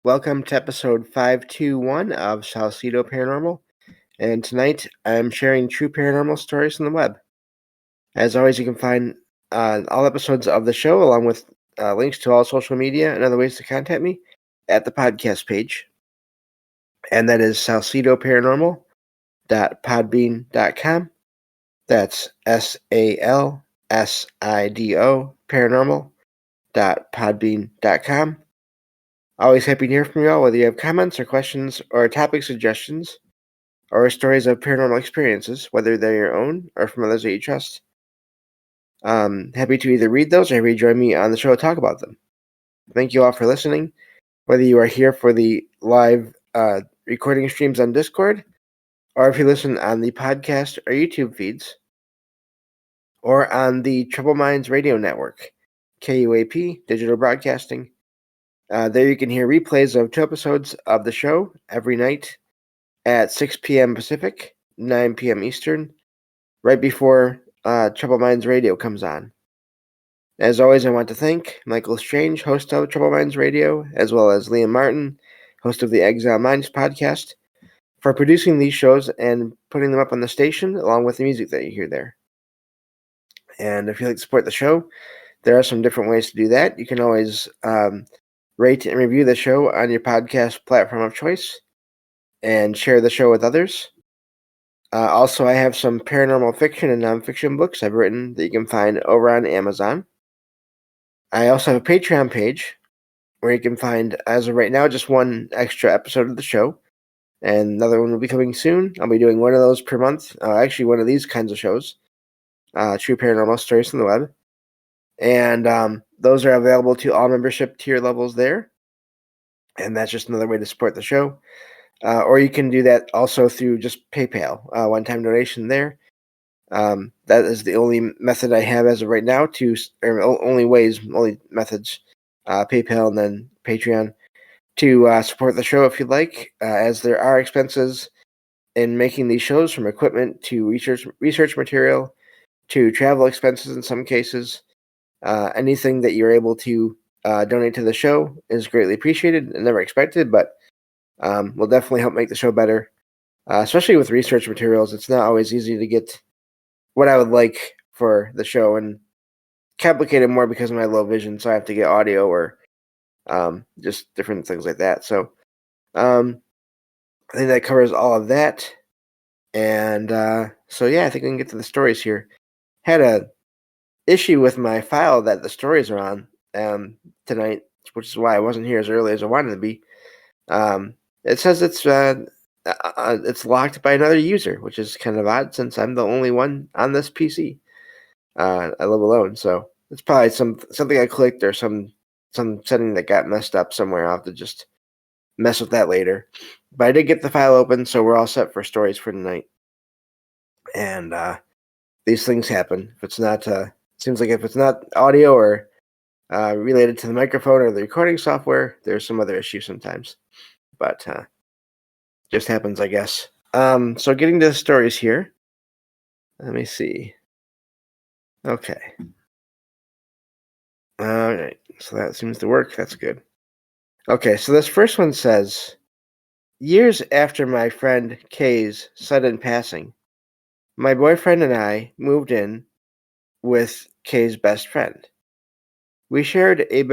Welcome to episode 521 of Salsidoparanormal, and tonight I'm sharing true paranormal stories from the web. As always, you can find all episodes of the show, along with links to all social media and other ways to contact me, at the podcast page, and that is salsidoparanormal.podbean.com. That's SALSIDO paranormal.podbean.com. Always happy to hear from you all, whether you have comments or questions or topic suggestions or stories of paranormal experiences, whether they're your own or from others that you trust. Happy to either read those or have you join me on the show to talk about them. Thank you all for listening, whether you are here for the live recording streams on Discord, or if you listen on the podcast or YouTube feeds, or on the Trouble Minds Radio Network, KUAP, Digital Broadcasting. There you can hear replays of 2 episodes of the show every night at 6 p.m. Pacific, 9 p.m. Eastern, right before Trouble Minds Radio comes on. As always, I want to thank Michael Strange, host of Trouble Minds Radio, as well as Liam Martin, host of the Exile Minds podcast, for producing these shows and putting them up on the station, along with the music that you hear there. And if you'd like to support the show, there are some different ways to do that. You can always rate and review the show on your podcast platform of choice and share the show with others. Also, I have some paranormal fiction and nonfiction books I've written that you can find over on Amazon. I also have a Patreon page where you can find, as of right now, just one extra episode of the show, and another one will be coming soon. I'll be doing one of those per month. Actually, one of these kinds of shows, true paranormal stories from the web, and those are available to all membership tier levels there. And that's just another way to support the show. Or you can do that also through just PayPal, one-time donation there. That is the only method I have as of right now only methods, PayPal and then Patreon, to support the show if you'd like, as there are expenses in making these shows, from equipment to research material to travel expenses in some cases. Anything that you're able to donate to the show is greatly appreciated and never expected, but will definitely help make the show better, especially with research materials. It's not always easy to get what I would like for the show, and complicated more because of my low vision, so I have to get audio or just different things like that. So I think that covers all of that. And so yeah, I think we can get to the stories here. Had a issue with my file that the stories are on tonight, which is why I wasn't here as early as I wanted to be. It says it's locked by another user, which is kind of odd since I'm the only one on this PC. I live alone, so it's probably something I clicked or some setting that got messed up somewhere. I'll have to just mess with that later. But I did get the file open, so we're all set for stories for tonight. And these things happen. If it's not, seems like if it's not audio or related to the microphone or the recording software, there's some other issue sometimes. But just happens, I guess. So getting to the stories here. Let me see. Okay. All right. So that seems to work. That's good. Okay, so this first one says, years after my friend Kay's sudden passing, my boyfriend and I moved in with Kay's best friend. We shared a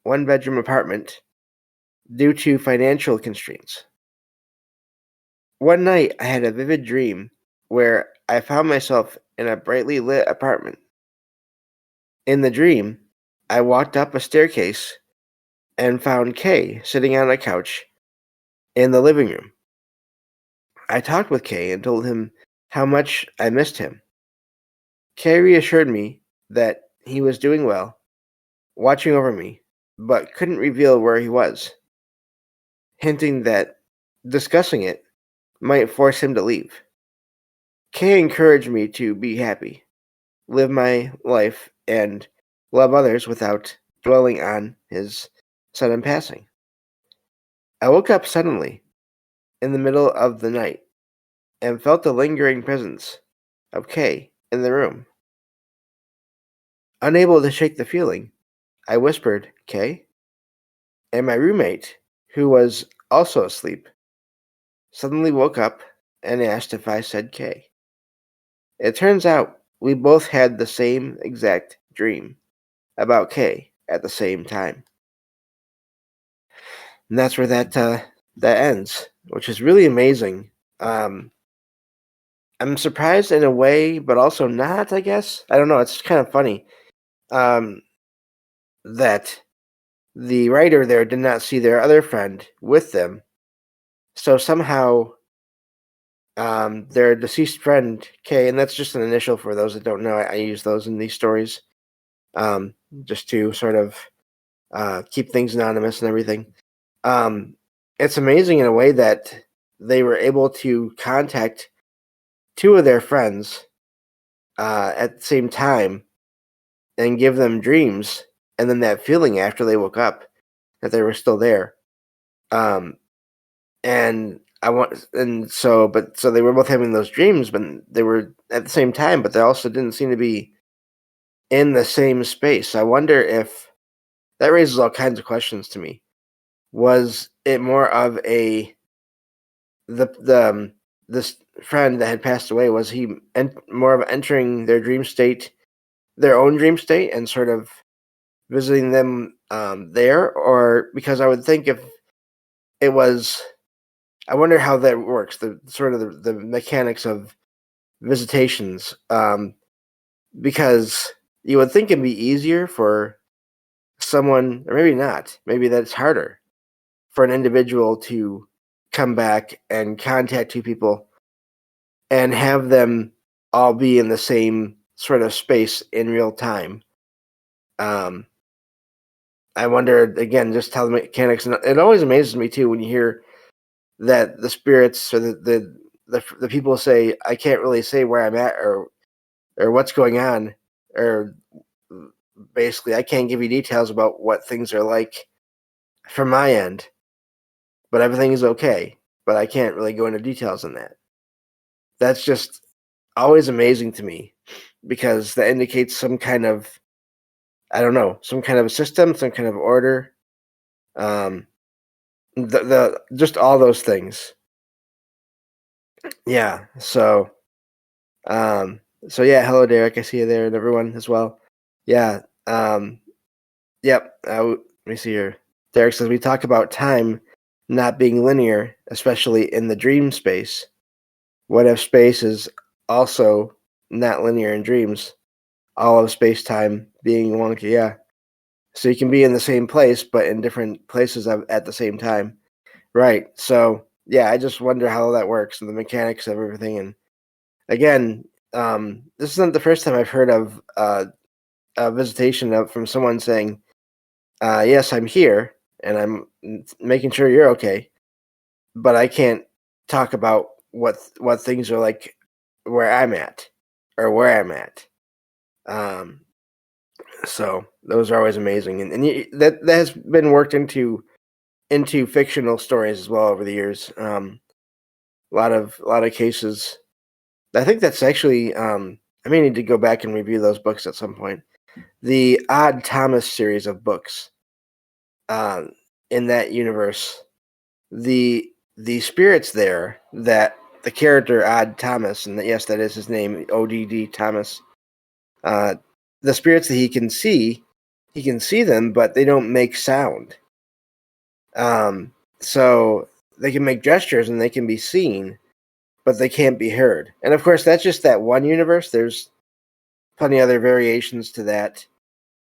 one-bedroom apartment due to financial constraints. One night, I had a vivid dream where I found myself in a brightly lit apartment. In the dream, I walked up a staircase and found Kay sitting on a couch in the living room. I talked with Kay and told him how much I missed him. Kay reassured me that he was doing well, watching over me, but couldn't reveal where he was, hinting that discussing it might force him to leave. Kay encouraged me to be happy, live my life, and love others without dwelling on his sudden passing. I woke up suddenly in the middle of the night and felt the lingering presence of Kay in the room. Unable to shake the feeling, I whispered, "Kay?" and my roommate, who was also asleep, suddenly woke up and asked if I said K. It turns out we both had the same exact dream about K at the same time. And that's where that ends, which is really amazing. Um, I'm surprised in a way, but also not, I guess. I don't know. It's kind of funny um, that the writer there did not see their other friend with them. So somehow their deceased friend, K, and that's just an initial for those that don't know. I use those in these stories just to sort of keep things anonymous and everything. It's amazing in a way that they were able to contact two of their friends at the same time and give them dreams, and then that feeling after they woke up that they were still there. Um, and so they were both having those dreams, but they were at the same time, but they also didn't seem to be in the same space. I wonder if that raises all kinds of questions to me. Was it more of the this friend that had passed away? Was he more of entering their dream state, their own dream state, and sort of visiting them there, or because I would think if it was, I wonder how that works. The sort of the mechanics of visitations, because you would think it'd be easier for someone, or maybe not. Maybe that's harder for an individual to come back and contact two people and have them all be in the same sort of space in real time. Um, I wonder again just how the mechanics. And it always amazes me too when you hear that the spirits or the people say, "I can't really say where I'm at or what's going on," or basically, "I can't give you details about what things are like from my end, but everything is okay. But I can't really go into details on that." That's just always amazing to me because that indicates some kind of, I don't know, some kind of a system, some kind of order. Um, the just all those things. Yeah. Um, so yeah, hello Derek, I see you there, and everyone as well. Yeah. Yep. Let me see here. Derek says we talk about time not being linear, especially in the dream space. What if space is also not linear in dreams? All of space time being wonky. Yeah. So you can be in the same place, but in different places at the same time. Right. So yeah, I just wonder how that works and the mechanics of everything. And again, this isn't the first time I've heard of a visitation from someone saying, "Yes, I'm here, and I'm making sure you're okay, but I can't talk about what things are like where I'm at or where I'm at." Um, so those are always amazing, and that has been worked into fictional stories as well over the years. A lot of cases. I think that's actually. I may need to go back and review those books at some point. The Odd Thomas series of books. Um, in that universe, the spirits there that the character Odd Thomas, and yes, that is his name, ODD Thomas. Uh, the spirits that he can see them, but they don't make sound. So they can make gestures and they can be seen, but they can't be heard. And of course, that's just that one universe. There's plenty other variations to that.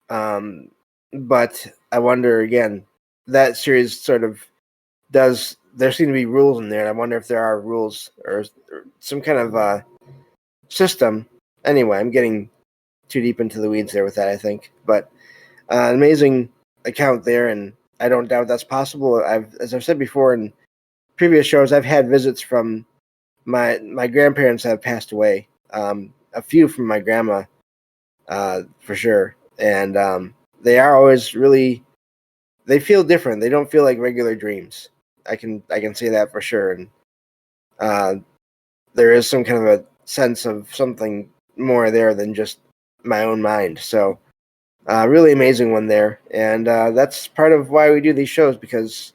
But I wonder again, that series sort of does. There seem to be rules in there, and I wonder if there are rules or some kind of system. Anyway, I'm getting too deep into the weeds there with that, I think. But an amazing account there, and I don't doubt that's possible. As I've said before in previous shows, I've had visits from my grandparents that have passed away. A few from my grandma, for sure, and they are always really. They feel different. They don't feel like regular dreams. I can say that for sure, and uh, there is some kind of a sense of something more there than just my own mind. So Really amazing one there, and that's part of why we do these shows, because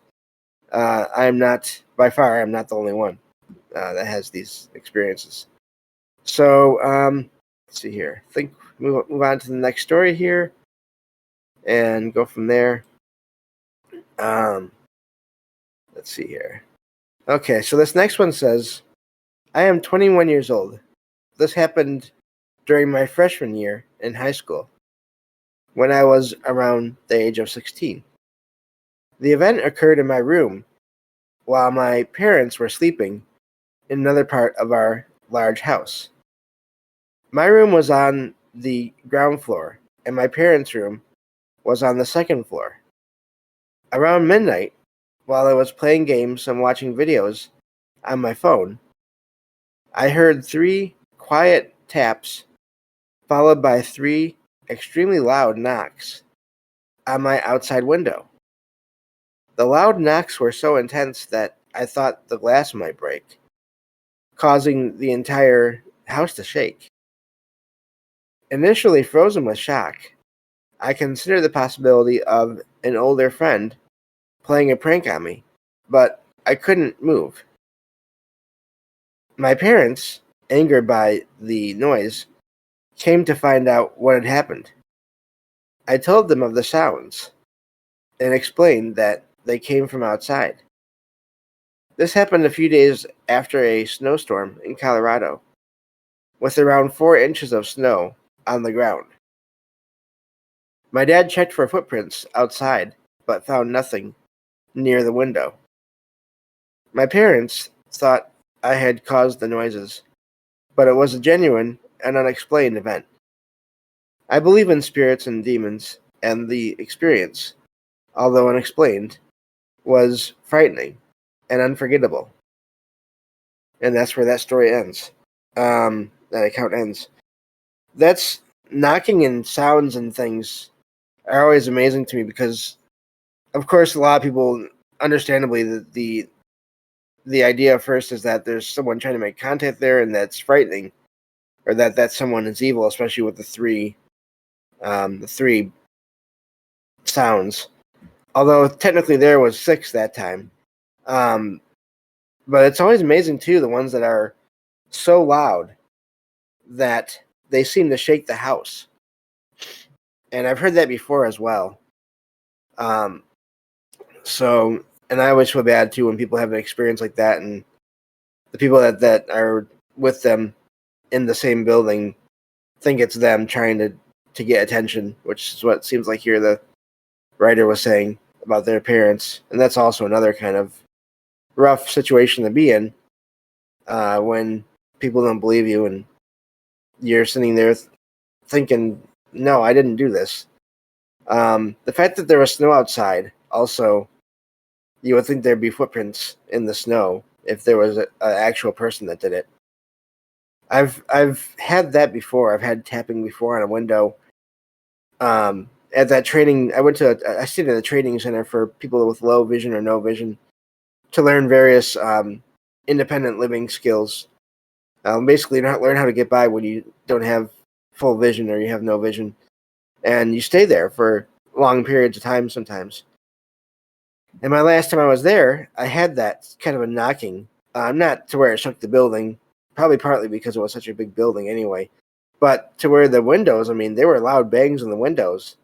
I'm not the only one that has these experiences. So let's see here. Move on to the next story here, and go from there. Let's see here. Okay, so this next one says, I am 21 years old. This happened during my freshman year in high school, when I was around the age of 16. The event occurred in my room while my parents were sleeping in another part of our large house. My room was on the ground floor, and my parents' room was on the second floor. Around midnight, while I was playing games and watching videos on my phone, I heard 3 quiet taps followed by 3 extremely loud knocks on my outside window. The loud knocks were so intense that I thought the glass might break, causing the entire house to shake. Initially frozen with shock, I considered the possibility of an older friend playing a prank on me, but I couldn't move. My parents, angered by the noise, came to find out what had happened. I told them of the sounds and explained that they came from outside. This happened a few days after a snowstorm in Colorado, with around 4 inches of snow on the ground. My dad checked for footprints outside, but found nothing near the window. My parents thought I had caused the noises, but it was a genuine and unexplained event. I believe in spirits and demons, and the experience, although unexplained, was frightening and unforgettable. And that's where that story ends. That account ends. That's knocking and sounds and things are always amazing to me, because, of course, a lot of people, understandably, the idea first is that there's someone trying to make contact there, and that's frightening, or that someone is evil, especially with the three sounds. Although technically there was 6 that time. But it's always amazing too, the ones that are so loud that they seem to shake the house. And I've heard that before as well. So, and I always feel bad too when people have an experience like that, and the people that are with them in the same building think it's them trying to get attention, which is what it seems like here the writer was saying about their parents. And that's also another kind of rough situation to be in, when people don't believe you and you're sitting there thinking, no, I didn't do this. The fact that there was snow outside, also, you would think there'd be footprints in the snow if there was an actual person that did it. I've had that before. I've had tapping before on a window. At that training, I stayed in a training center for people with low vision or no vision to learn various independent living skills. Basically, learn how to get by when you don't have full vision or you have no vision, and you stay there for long periods of time sometimes. And my last time I was there, I had that kind of a knocking, not to where it shook the building, probably partly because it was such a big building anyway, but to where the windows, I mean, there were loud bangs in the windows.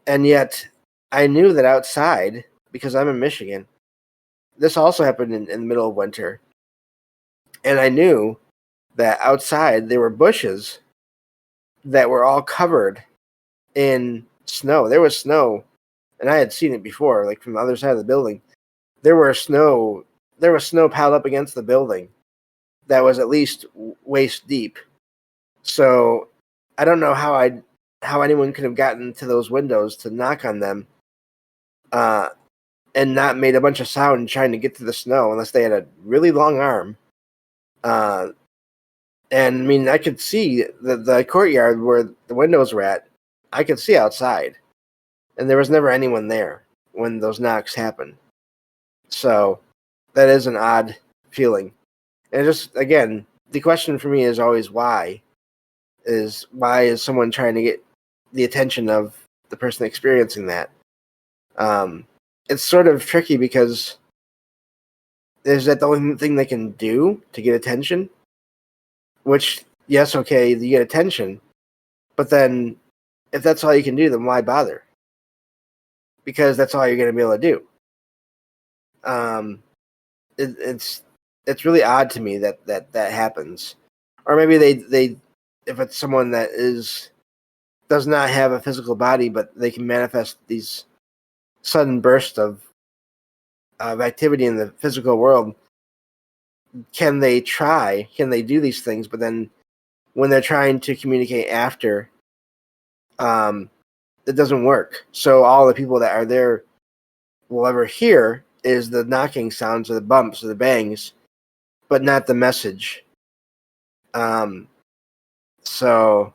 And yet, I knew that outside, because I'm in Michigan, this also happened in the middle of winter. And I knew that outside there were bushes that were all covered in snow. There was snow, and I had seen it before, like from the other side of the building. There was snow piled up against the building that was at least waist deep. So I don't know how anyone could have gotten to those windows to knock on them, and not made a bunch of sound trying to get to the snow, unless they had a really long arm. And I mean, I could see the courtyard where the windows were at. I could see outside, and there was never anyone there when those knocks happened. So that is an odd feeling. And just, again, the question for me is always why. Why is someone trying to the attention of the person experiencing that. It's sort of tricky because is that the only thing they can do to get attention? Which, yes, okay, you get attention, but then if that's all you can do, then why bother? Because that's all you're going to be able to do. It's really odd to me that happens, or maybe they if it's someone that does not have a physical body, but they can manifest these sudden bursts of activity in the physical world. Can they do these things, but then when they're trying to communicate after, it doesn't work. So all the people that are there will ever hear is the knocking sounds or the bumps or the bangs, but not the message. So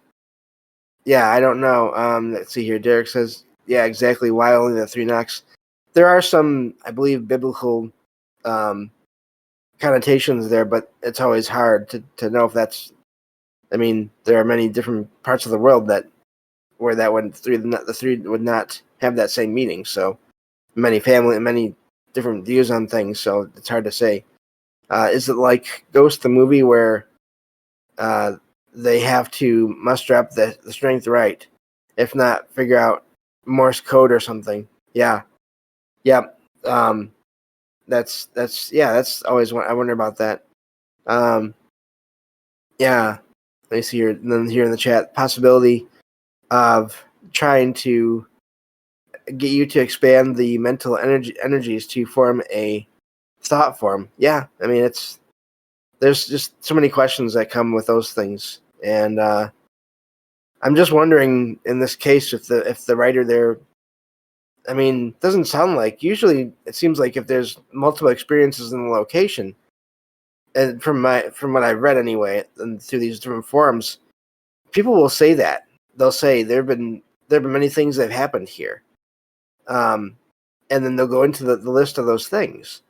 yeah, I don't know. Let's see here. Derek says, yeah, exactly. Why only the 3 knocks? There are some, I believe, biblical connotations there, but it's always hard to know if that's. I mean, there are many different parts of the world where that would the 3 would not have that same meaning. So many different views on things. So it's hard to say. Is it like Ghost the movie where they have to muster up the strength right? If not, figure out Morse code or something. Yeah. That's always I wonder about that. Yeah. Let me see here. And then here in the chat, possibility of trying to get you to expand the mental energies to form a thought form. Yeah, I mean there's just so many questions that come with those things, and I'm just wondering in this case if the writer there. I mean, doesn't sound like. Usually, it seems like if there's multiple experiences in the location, and from what I've read anyway, and through these different forums, people will say that they'll say there have been many things that have happened here, and then they'll go into the list of those things.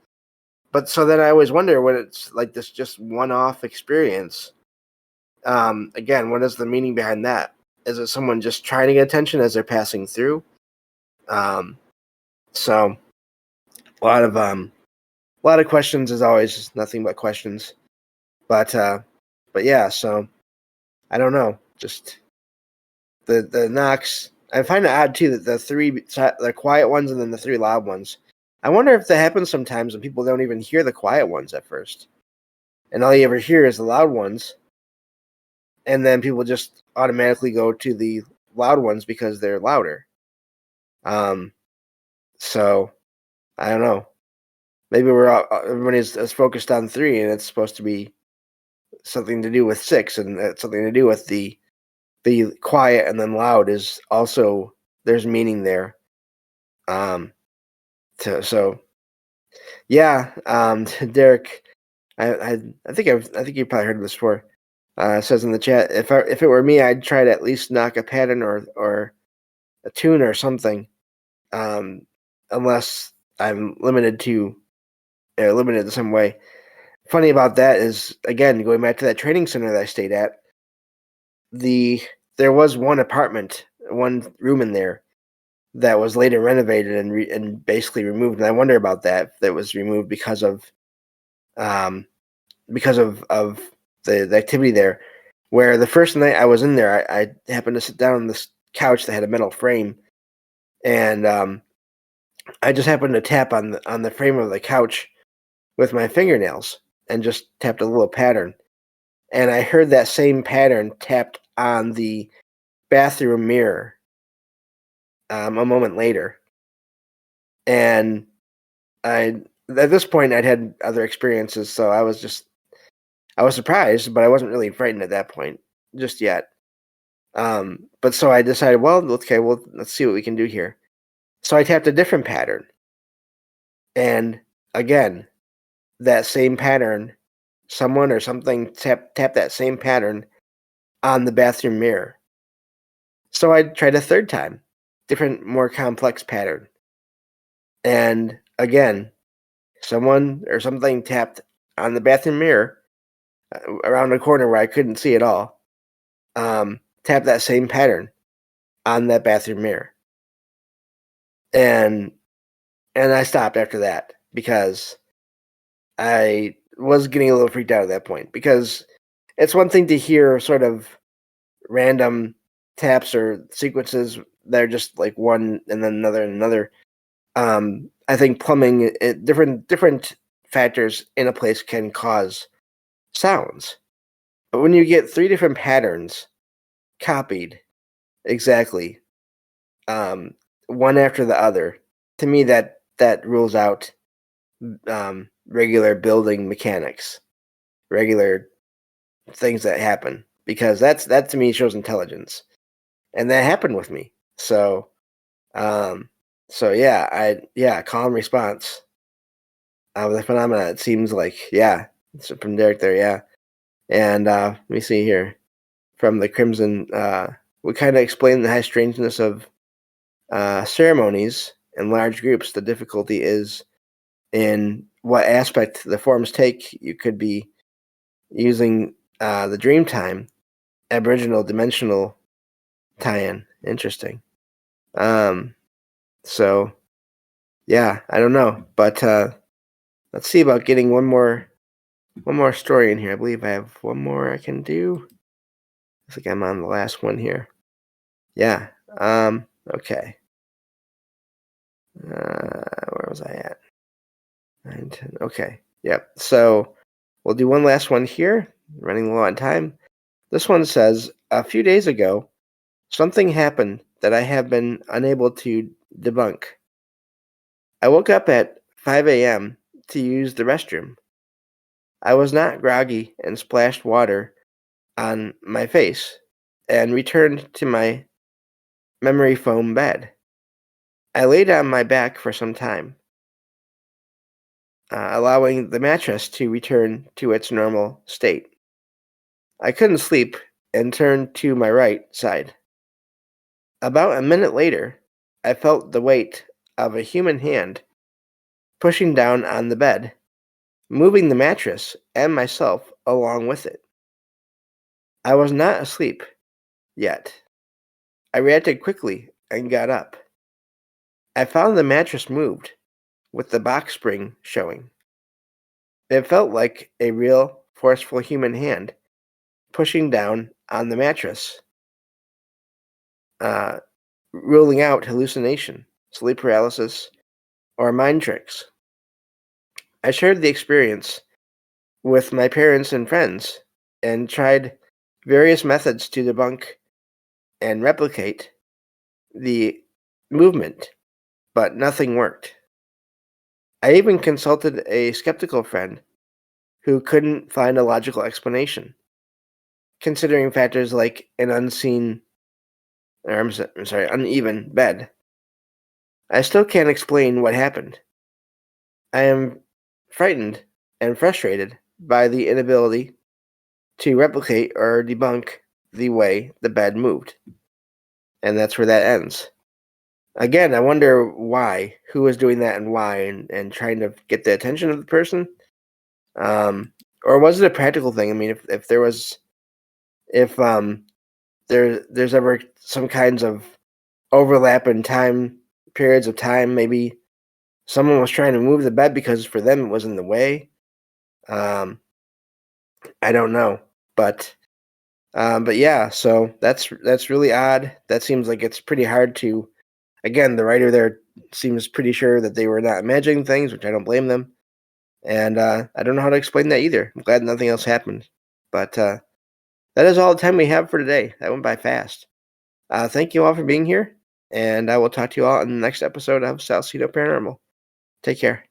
But so then I always wonder when it's like this just one-off experience. Again, what is the meaning behind that? Is it someone just trying to get attention as they're passing through? So a lot of questions as always, nothing but questions. But yeah, so I don't know. Just the knocks. I find it odd too that the quiet ones and then the 3 loud ones. I wonder if that happens sometimes when people don't even hear the quiet ones at first, and all you ever hear is the loud ones, and then people just automatically go to the loud ones because they're louder. So I don't know. Maybe everybody's focused on 3, and it's supposed to be something to do with 6, and it's something to do with the quiet and then loud is also there's meaning there. So yeah, Derek, I think you probably heard this before. Says in the chat, if it were me, I'd try to at least knock a pattern or a tune or something, unless I'm limited in some way. Funny about that is, again, going back to that training center that I stayed at, there was one room in there that was later renovated and basically removed, and I wonder about that. That was removed because of the activity there. Where the first night I was in there, I happened to sit down on this couch that had a metal frame, and I just happened to tap on the frame of the couch with my fingernails and just tapped a little pattern, and I heard that same pattern tapped on the bathroom mirror a moment later, and at this point I'd had other experiences, so I was surprised, but I wasn't really frightened at that point just yet. But so I decided, well, okay, let's see what we can do here. So I tapped a different pattern, and again, that same pattern, someone or something tapped that same pattern on the bathroom mirror. So I tried a third time, different, more complex pattern, and again, someone or something tapped on the bathroom mirror around the corner where I couldn't see at all. Tapped that same pattern on that bathroom mirror. And I stopped after that because I was getting a little freaked out at that point, because it's one thing to hear sort of random taps or sequences that are just like one and then another and another. I think plumbing, different factors in a place can cause sounds. But when you get 3 different patterns copied exactly, one after the other, to me that rules out regular building mechanics, regular things that happen, because that to me shows intelligence, and that happened with me. So, calm response of the phenomena. It seems like, so from Derek there, and let me see here from the Crimson. We kind of explain the high strangeness of ceremonies in large groups. The difficulty is in what aspect the forms take. You could be using the dream time, aboriginal dimensional tie-in. Interesting. So yeah, I don't know, but let's see about getting one more story in here. I believe I have one more I can do. I think I'm on the last one here. Yeah. Okay. Where was I at? 9, 10. Okay. Yep. So we'll do one last one here. Running low on time. This one says, a few days ago, something happened that I have been unable to debunk. I woke up at 5 a.m. to use the restroom. I was not groggy and splashed water on my face and returned to my memory foam bed. I laid on my back for some time, allowing the mattress to return to its normal state. I couldn't sleep and turned to my right side. About a minute later, I felt the weight of a human hand pushing down on the bed, moving the mattress and myself along with it. I was not asleep yet. I reacted quickly and got up. I found the mattress moved, with the box spring showing. It felt like a real, forceful human hand pushing down on the mattress, uh, ruling out hallucination, sleep paralysis, or mind tricks. I shared the experience with my parents and friends and tried various methods to debunk and replicate the movement, but nothing worked. I even consulted a skeptical friend who couldn't find a logical explanation, considering factors like an uneven bed. I still can't explain what happened. I am frightened and frustrated by the inability to replicate or debunk the way the bed moved. And that's where that ends. Again, I wonder why, who was doing that and why, and trying to get the attention of the person. Or was it a practical thing? I mean, if there's ever some kinds of overlap in time, periods of time, maybe someone was trying to move the bed because for them it was in the way. I don't know, but yeah. So that's really odd. That seems like it's pretty hard to. Again, the writer there seems pretty sure that they were not imagining things, which I don't blame them. And I don't know how to explain that either. I'm glad nothing else happened. But that is all the time we have for today. That went by fast. Thank you all for being here, and I will talk to you all in the next episode of Salsidoparanormal. Take care.